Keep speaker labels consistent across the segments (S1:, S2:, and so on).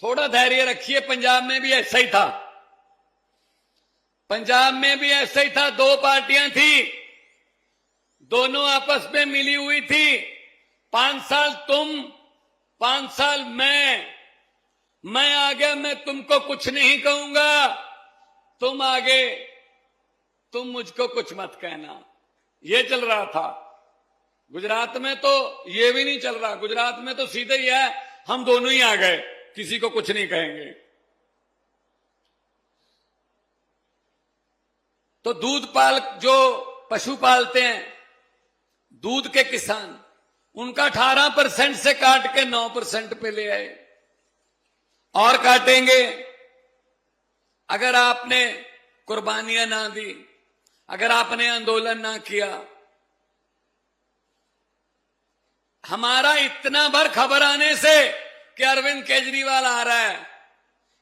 S1: थोड़ा धैर्य रखिए। पंजाब में भी ऐसा ही था, पंजाब में भी ऐसा ही था। दो पार्टियां थी, दोनों आपस में मिली हुई थी। 5 साल तुम, 5 साल मैं आगे, मैं तुमको कुछ नहीं कहूंगा, तुम आगे, तुम मुझको कुछ मत कहना। ये चल रहा था। गुजरात में तो ये भी नहीं चल रहा। गुजरात में तो सीधे ही है, हम दोनों ही आ गए, किसी को कुछ नहीं कहेंगे। तो दूध पाल, जो पशु पालते हैं, दूध के किसान, उनका 18% से काट के 9% पे ले आए, और काटेंगे अगर आपने कुर्बानियां ना दी, अगर आपने आंदोलन ना किया। हमारा इतना भर खबर आने से कि अरविंद केजरीवाल आ रहा है,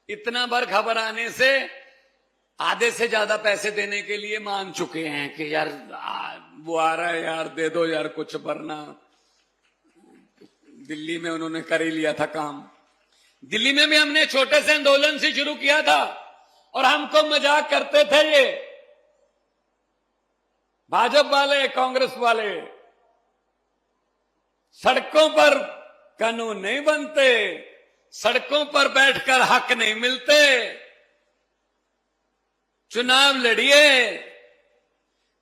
S1: इतना भर खबर आने से आधे से ज्यादा पैसे देने के लिए मान चुके हैं कि यार वो आ रहा है, यार दे दो यार कुछ, वरना दिल्ली में उन्होंने कर ही लिया था काम। दिल्ली में भी हमने छोटे से आंदोलन से शुरू किया था, और हमको मजाक करते थे ये भाजपा वाले, कांग्रेस वाले, सड़कों पर कानून नहीं बनते, सड़कों पर बैठकर हक नहीं मिलते, चुनाव लड़िए,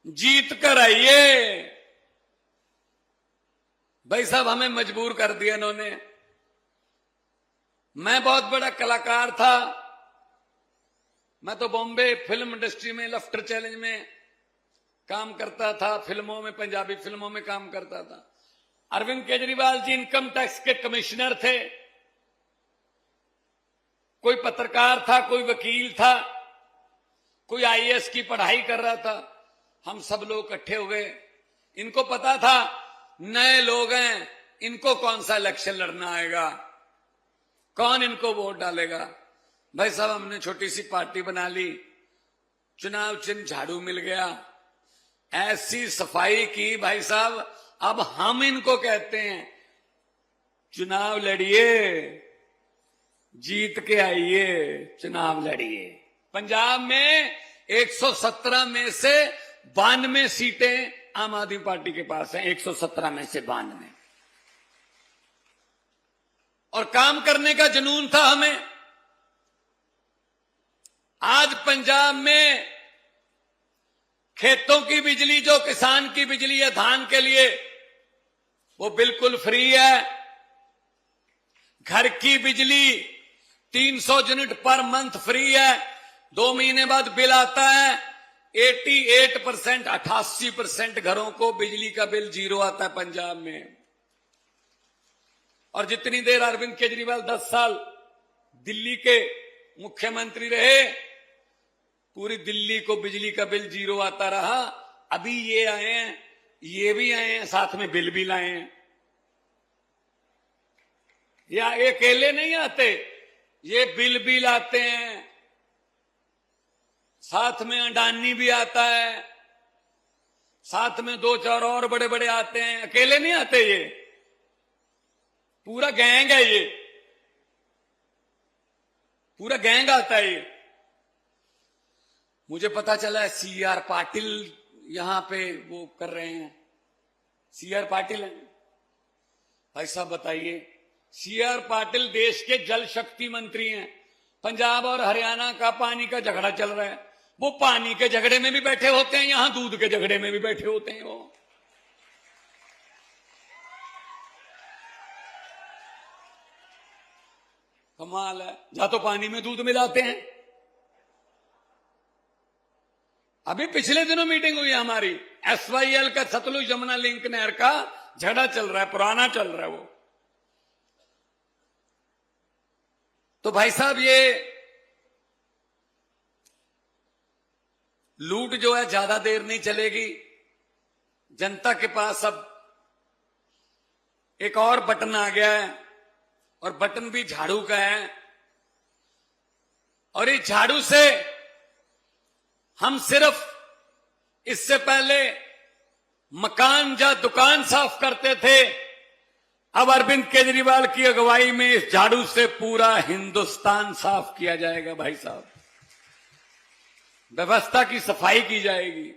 S1: जीत कर आइए। भाई साहब, हमें मजबूर कर दिया इन्होंने। मैं बहुत बड़ा कलाकार था, मैं तो बॉम्बे फिल्म इंडस्ट्री में, लफ्टर चैलेंज में काम करता था, फिल्मों में, पंजाबी फिल्मों में काम करता था। अरविंद केजरीवाल जी इनकम टैक्स के कमिश्नर थे, कोई पत्रकार था, कोई वकील था, कोई आईएएस की पढ़ाई कर रहा था। हम सब लोग इकट्ठे हुए। इनको पता था नए लोग हैं, इनको कौन सा इलेक्शन लड़ना आएगा, कौन इनको वोट डालेगा। भाई साहब, हमने छोटी सी पार्टी बना ली, चुनाव चिन्ह झाड़ू मिल गया, ऐसी सफाई की भाई साहब। अब हम इनको कहते हैं चुनाव लड़िए, जीत के आइए, चुनाव लड़िए। पंजाब में 117 में से 92 सीटें आम आदमी पार्टी के पास हैं, 117 में से 92। और काम करने का जुनून था हमें। आज पंजाब में खेतों की बिजली, जो किसान की बिजली है धान के लिए, वो बिल्कुल फ्री है। घर की बिजली 300 यूनिट पर मंथ फ्री है। 2 महीने बाद बिल आता है। 88%, 88% घरों को बिजली का बिल जीरो आता है पंजाब में। और जितनी देर अरविंद केजरीवाल 10 साल दिल्ली के मुख्यमंत्री रहे, पूरी दिल्ली को बिजली का बिल जीरो आता रहा। अभी ये आए हैं, ये भी आए हैं, साथ में बिल भी लाए हैं। या ये अकेले नहीं आते, ये बिल भी लाते हैं, साथ में अडानी भी आता है, साथ में 2-4 और बड़े बड़े आते हैं। अकेले नहीं आते, ये पूरा गैंग है, ये पूरा गैंग आता है। ये मुझे पता चला है CR पाटिल यहां पे वो कर रहे हैं। CR पाटिल है भाई साहब, बताइए, CR पाटिल देश के जल शक्ति मंत्री हैं। पंजाब और हरियाणा का पानी का झगड़ा चल रहा है, वो पानी के झगड़े में भी बैठे होते हैं, यहां दूध के झगड़े में भी बैठे होते हैं। वो कमाल है, या तो पानी में दूध मिलाते हैं। अभी पिछले दिनों मीटिंग हुई हमारी, SYL का सतलुज यमुना लिंक नहर का झगड़ा चल रहा है, पुराना चल रहा है वो। तो भाई साहब, ये लूट जो है ज्यादा देर नहीं चलेगी। जनता के पास अब एक और बटन आ गया है, और बटन भी झाड़ू का है। और इस झाड़ू से हम सिर्फ, इससे पहले मकान या दुकान साफ करते थे, अब अरविंद केजरीवाल की अगुवाई में इस झाड़ू से पूरा हिंदुस्तान साफ किया जाएगा भाई साहब। व्यवस्था की सफाई की जाएगी।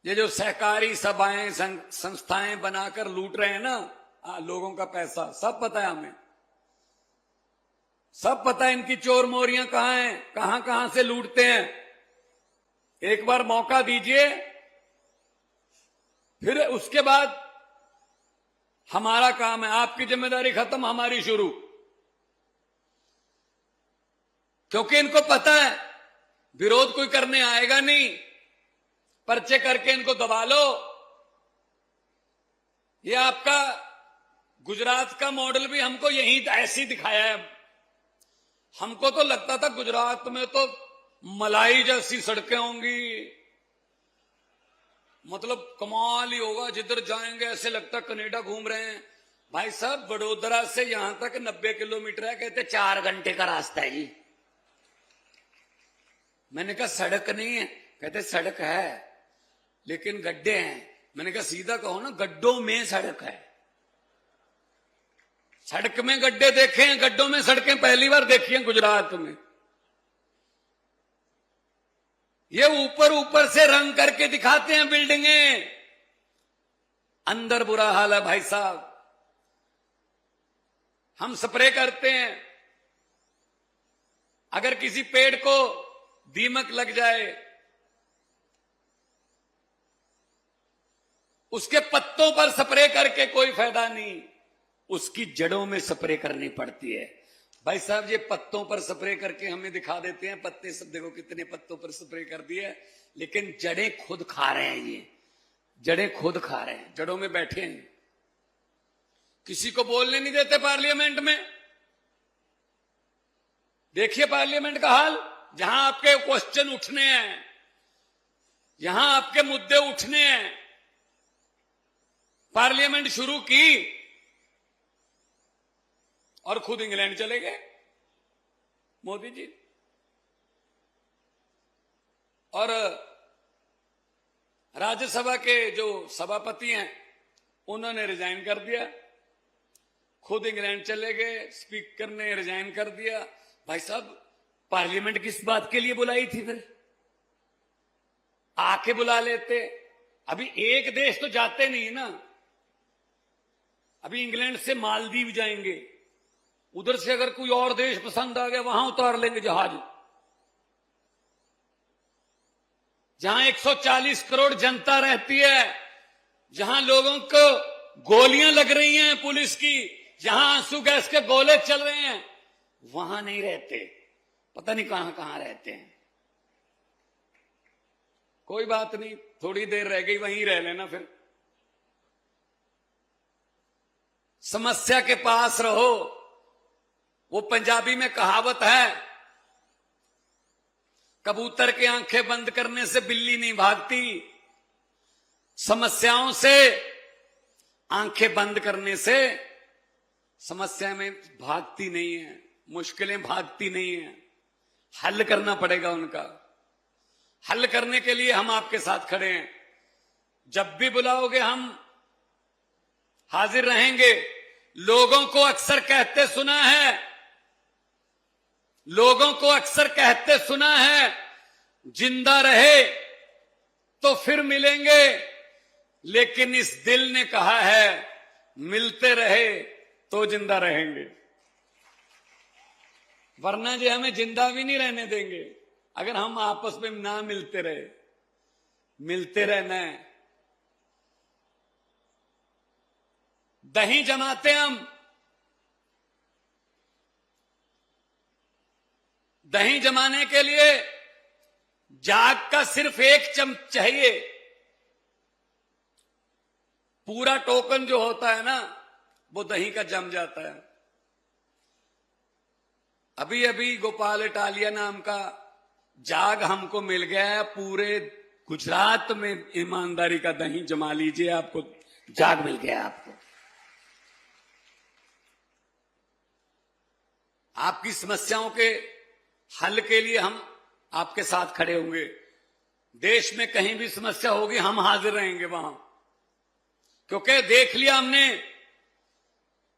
S1: ये जो सहकारी सभाएं संस्थाएं बनाकर लूट रहे हैं ना लोगों का पैसा, सब पता है हमें, सब पता है इनकी चोर मोरियां कहां हैं, कहां कहां से लूटते हैं। एक बार मौका दीजिए, फिर उसके बाद हमारा काम है। आपकी जिम्मेदारी खत्म, हमारी शुरू। क्योंकि इनको पता है विरोध कोई करने आएगा नहीं, पर्चे करके इनको दबा लो। ये आपका गुजरात का मॉडल भी हमको यही ऐसी दिखाया है। हमको तो लगता था गुजरात में तो मलाई जैसी सड़कें होंगी, मतलब कमाल ही होगा, जिधर जाएंगे ऐसे लगता कनाडा घूम रहे हैं। भाई साहब वडोदरा से यहां तक 90 किलोमीटर है, कहते 4 घंटे का रास्ता है जी। मैंने कहा सड़क नहीं है, कहते सड़क है लेकिन गड्ढे हैं। मैंने कहा सीधा कहो ना, गड्ढों में सड़क है। सड़क में गड्ढे देखे हैं, गड्ढों में सड़कें पहली बार देखी हैं गुजरात में। ये ऊपर ऊपर से रंग करके दिखाते हैं बिल्डिंगें, अंदर बुरा हाल है भाई साहब। हम स्प्रे करते हैं, अगर किसी पेड़ को दीमक लग जाए, उसके पत्तों पर स्प्रे करके कोई फायदा नहीं, उसकी जड़ों में स्प्रे करनी पड़ती है। भाई साहब ये पत्तों पर स्प्रे करके हमें दिखा देते हैं, पत्ते सब देखो कितने पत्तों पर स्प्रे कर दिए, लेकिन जड़ें खुद खा रहे हैं। ये जड़ें खुद खा रहे हैं, जड़ों में बैठे हैं, किसी को बोलने नहीं देते पार्लियामेंट में। देखिए पार्लियामेंट का हाल, जहां आपके क्वेश्चन उठने हैं, यहां आपके मुद्दे उठने हैं, पार्लियामेंट शुरू की और खुद इंग्लैंड चले गए मोदी जी। और राज्यसभा के जो सभापति हैं उन्होंने रिजाइन कर दिया, खुद इंग्लैंड चले गए, स्पीकर ने रिजाइन कर दिया। भाई साहब पार्लियामेंट किस बात के लिए बुलाई थी फिर? आके बुला लेते। अभी एक देश तो जाते नहीं ना, अभी इंग्लैंड से मालदीव जाएंगे, उधर से अगर कोई और देश पसंद आ गया वहां उतार लेंगे जहाज। जहां 140 करोड़ जनता रहती है, जहां लोगों को गोलियां लग रही हैं पुलिस की, जहां आंसू गैस के गोले चल रहे हैं, वहां नहीं रहते, पता नहीं कहां कहां रहते हैं। कोई बात नहीं, थोड़ी देर रह गई, वहीं रह लेना फिर। समस्या के पास रहो। वो पंजाबी में कहावत है, कबूतर की आंखें बंद करने से बिल्ली नहीं भागती, समस्याओं से आंखें बंद करने से समस्या में भागती नहीं है, मुश्किलें भागती नहीं है। हल करना पड़ेगा उनका। हल करने के लिए हम आपके साथ खड़े हैं। जब भी बुलाओगे हम हाजिर रहेंगे। लोगों को अक्सर कहते सुना है, लोगों को अक्सर कहते सुना है, जिंदा रहे तो फिर मिलेंगे, लेकिन इस दिल ने कहा है मिलते रहे तो जिंदा रहेंगे। वरना जो हमें जिंदा भी नहीं रहने देंगे अगर हम आपस में ना मिलते रहे। मिलते रहना है। दही जमाते हम, दही जमाने के लिए जाग का सिर्फ एक चम्मच चाहिए। पूरा टोकन जो होता है ना वो दही का जम जाता है। अभी अभी गोपाल इटालिया नाम का जाग हमको मिल गया है। पूरे गुजरात में ईमानदारी का दही जमा लीजिए, आपको जाग मिल गया। आपको आपकी समस्याओं के हल के लिए हम आपके साथ खड़े होंगे। देश में कहीं भी समस्या होगी हम हाजिर रहेंगे वहां, क्योंकि देख लिया हमने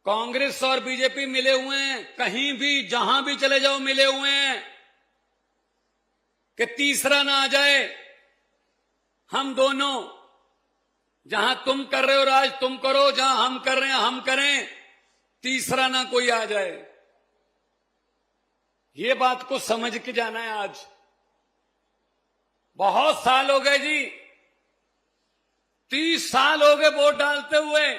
S1: कांग्रेस और बीजेपी मिले हुए हैं, कहीं भी जहां भी चले जाओ मिले हुए हैं कि तीसरा ना आ जाए। हम दोनों, जहां तुम कर रहे हो राज तुम करो, जहां हम कर रहे हैं हम करें, तीसरा ना कोई आ जाए। ये बात को समझ के जाना है। आज बहुत साल हो गए जी, 30 साल हो गए वोट डालते हुए।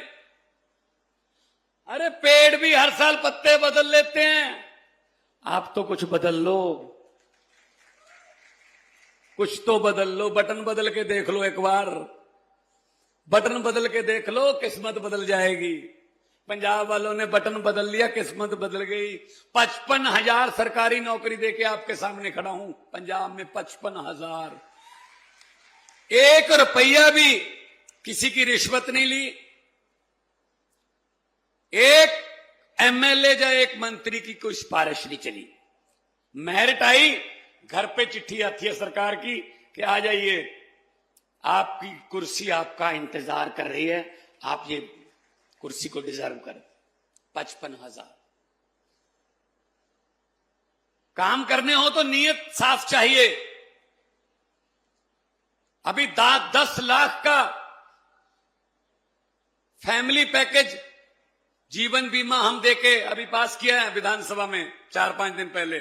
S1: अरे पेड़ भी हर साल पत्ते बदल लेते हैं, आप तो कुछ बदल लो, कुछ तो बदल लो। बटन बदल के देख लो, एक बार बटन बदल के देख लो, किस्मत बदल जाएगी। पंजाब वालों ने बटन बदल लिया, किस्मत बदल गई। 55,000 सरकारी नौकरी देके आपके सामने खड़ा हूं। पंजाब में 55,000, 1 रुपया भी किसी की रिश्वत नहीं ली। एक एमएलए या एक मंत्री की कोई सिफारिश नहीं चली। मेरिट आई, घर पे चिट्ठी आती है सरकार की कि आ जाइए, आपकी कुर्सी आपका इंतजार कर रही है, आप ये कुर्सी को डिजर्व करें। 55,000। काम करने हो तो नीयत साफ चाहिए। अभी 10 लाख का फैमिली पैकेज जीवन बीमा हम देके अभी पास किया है विधानसभा में 4-5 दिन पहले।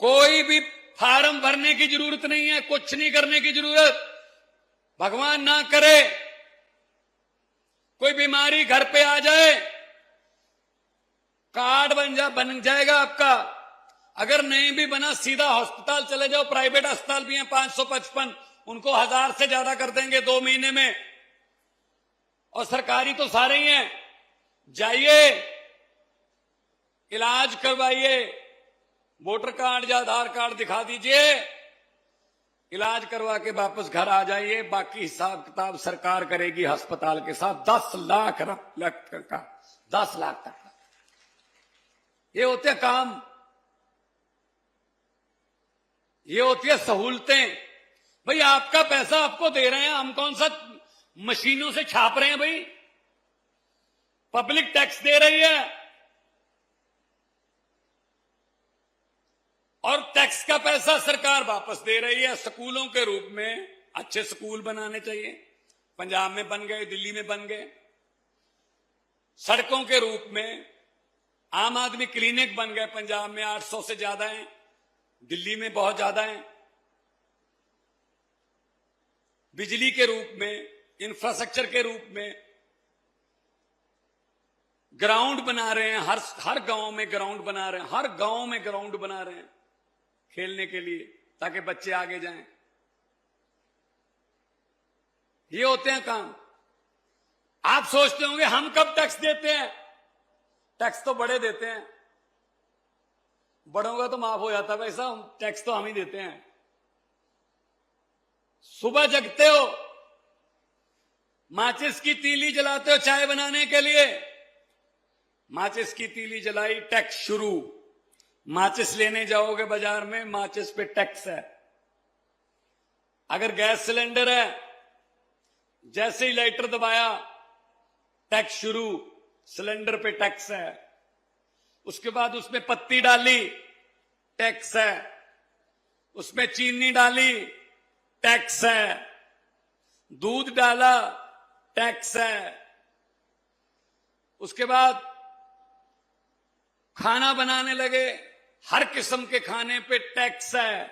S1: कोई भी फार्म भरने की जरूरत नहीं है, कुछ नहीं करने की जरूरत। भगवान ना करे कोई बीमारी घर पे आ जाए, कार्ड बन जाएगा आपका। अगर नहीं भी बना, सीधा अस्पताल चले जाओ। प्राइवेट अस्पताल भी हैं 555, उनको 1000 से ज्यादा कर देंगे 2 महीने में। और सरकारी तो सारे ही हैं। जाइए, इलाज करवाइए, वोटर कार्ड या आधार कार्ड दिखा दीजिए, इलाज करवा के वापस घर आ जाइए। बाकी हिसाब किताब सरकार करेगी अस्पताल के साथ। 10 लाख का 10 लाख तक ये होते हैं काम, ये होती है सहूलतें। भाई आपका पैसा आपको दे रहे हैं, हम कौन सा मशीनों से छाप रहे हैं भाई? पब्लिक टैक्स दे रही है और टैक्स का पैसा सरकार वापस दे रही है स्कूलों के रूप में। अच्छे स्कूल बनाने चाहिए, पंजाब में बन गए, दिल्ली में बन गए। सड़कों के रूप में आम आदमी क्लिनिक बन गए, पंजाब में 800 से ज्यादा हैं, दिल्ली में बहुत ज्यादा हैं। बिजली के रूप में, इंफ्रास्ट्रक्चर के रूप में ग्राउंड बना रहे हैं। हर गांव में ग्राउंड बना रहे हैं, हर गांव में ग्राउंड बना रहे हैं खेलने के लिए, ताकि बच्चे आगे जाएं। ये होते हैं काम। आप सोचते होंगे हम कब टैक्स देते हैं? टैक्स तो बड़े देते हैं, बड़ों का तो माफ हो जाता है पैसा, टैक्स तो हम ही देते हैं। सुबह जगते हो, माचिस की तीली जलाते हो चाय बनाने के लिए, माचिस की तीली जलाई, टैक्स शुरू। माचिस लेने जाओगे बाजार में, माचिस पे टैक्स है। अगर गैस सिलेंडर है, जैसे ही लाइटर दबाया टैक्स शुरू, सिलेंडर पे टैक्स है। उसके बाद उसमें पत्ती डाली, टैक्स है। उसमें चीनी डाली, टैक्स है। दूध डाला, टैक्स है। उसके बाद खाना बनाने लगे, हर किस्म के खाने पे टैक्स है।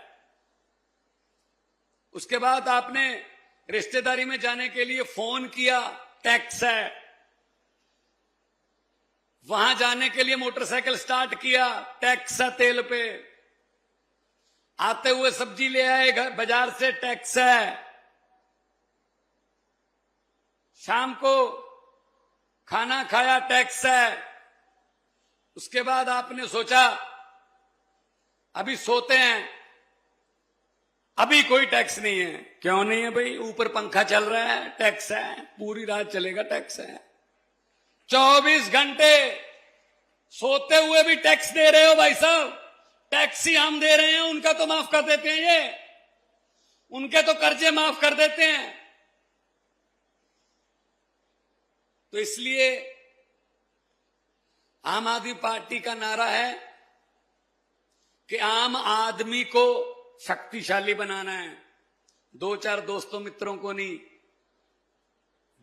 S1: उसके बाद आपने रिश्तेदारी में जाने के लिए फोन किया, टैक्स है। वहां जाने के लिए मोटरसाइकिल स्टार्ट किया, टैक्स है तेल पे। आते हुए सब्जी ले आए घर बाजार से, टैक्स है। शाम को खाना खाया, टैक्स है। उसके बाद आपने सोचा अभी सोते हैं, अभी कोई टैक्स नहीं है। क्यों नहीं है भाई? ऊपर पंखा चल रहा है, टैक्स है। पूरी रात चलेगा, टैक्स है। 24 घंटे सोते हुए भी टैक्स दे रहे हो भाई साहब। टैक्स ही हम दे रहे हैं, उनका तो माफ कर देते हैं, ये उनके तो कर्जे माफ कर देते हैं। तो इसलिए आम आदमी पार्टी का नारा है कि आम आदमी को शक्तिशाली बनाना है। दो चार दोस्तों मित्रों को नहीं,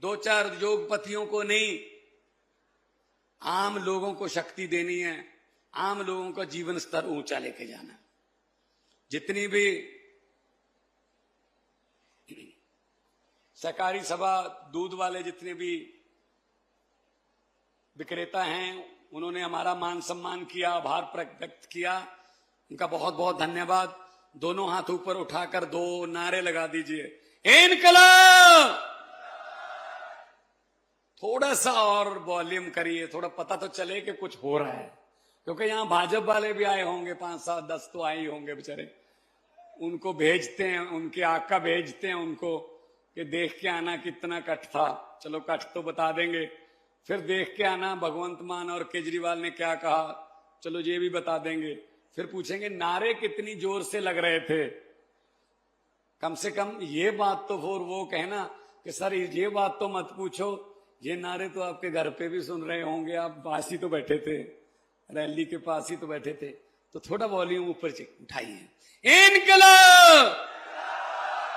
S1: दो चार योगपतियों को नहीं, आम लोगों को शक्ति देनी है, आम लोगों का जीवन स्तर ऊंचा लेके जाना है। जितनी भी सहकारी सभा दूध वाले जितने भी विक्रेता हैं, उन्होंने हमारा मान सम्मान किया, आभार व्यक्त किया, उनका बहुत बहुत धन्यवाद। दोनों हाथ ऊपर उठाकर दो नारे लगा दीजिए, इनकलाब। थोड़ा सा और वॉल्यूम करिए, थोड़ा पता तो चले कि कुछ हो रहा है, क्योंकि यहां भाजपा वाले भी आए होंगे, 5 7 10 तो आए ही होंगे बेचारे। उनको भेजते हैं, उनके आका भेजते हैं उनको कि देख के आना कितना कट था। चलो कट तो बता देंगे, फिर देख के आना भगवंत मान और केजरीवाल ने क्या कहा, चलो ये भी बता देंगे। फिर पूछेंगे नारे कितनी जोर से लग रहे थे। कम से कम ये बात तो फिर वो कहना कि सर ये बात तो मत पूछो, ये नारे तो आपके घर पे भी सुन रहे होंगे, आप पास ही तो बैठे थे, रैली के पास ही तो बैठे थे। तो थोड़ा वॉल्यूम ऊपर उठाइए, इनकलाब।